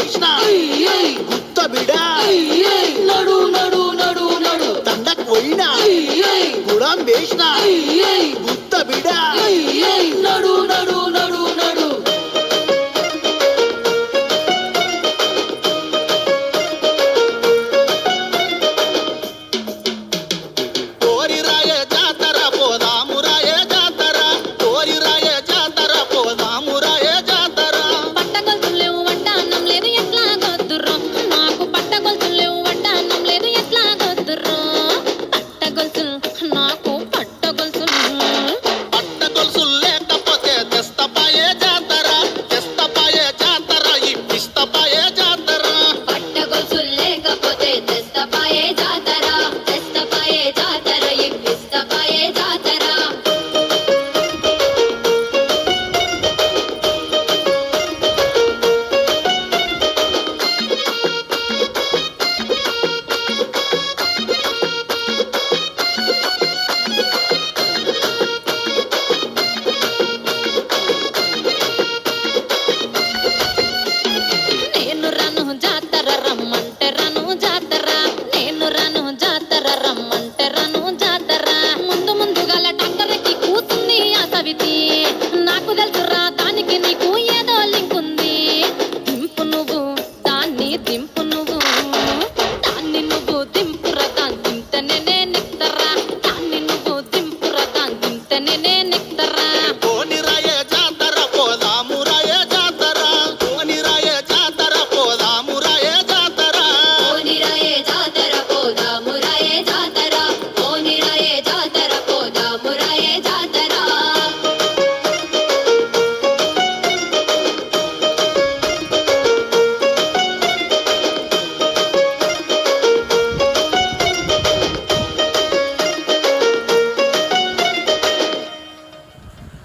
వేసిన గుత్త బిడ నడు నడు నడు నడు దండకు పోయినా గుడం వేసిన గుత్త బిడ నడు నడు నడు నడు కోరిరాయే జాతర పోదామురాయే జాతర కోరిరాయే జాతర పోదామురాయే జాతర పట్టగొలుసులు లేవు వంట అన్నం లేదు ఎట్లా గొద్దుర్రో నాకు పట్టగొలుసులు లేవు వంట అన్నం లేదు ఎట్లా గొద్దుర్రో పట్టగొలుసులు నాకు పట్టగొలుసులు పట్టగొలుసులు లేకపోతే తెస్తపాయే జాతర తెస్తపాయే జాతర ఇప్పిస్తపాయే జాతర పట్టగొలుసులు లేకపోతే తెస్తపాయే జాతర తెస్తపాయే జాతర ఇప్పిస్తపాయే జాతర నేను రాను జాతర రమ్మంటే రాను జాతర నేను రాను జాతర రమ్మంటే రాను జాతర ముందు ముందుగాల టాక్టర్కి కూతుంది ఆ సవితి నాకు తెలుసురా దానికి నీకు ఏదో లింక్ ఉంది దింపు నువ్వు దాన్ని దింపు నువ్వు దాన్ని నువ్వు దింపురా దాన్ని దింతనే నిక్తరా దాన్ని నువ్వు దింపురా దాన్ని దింతనే నిక్త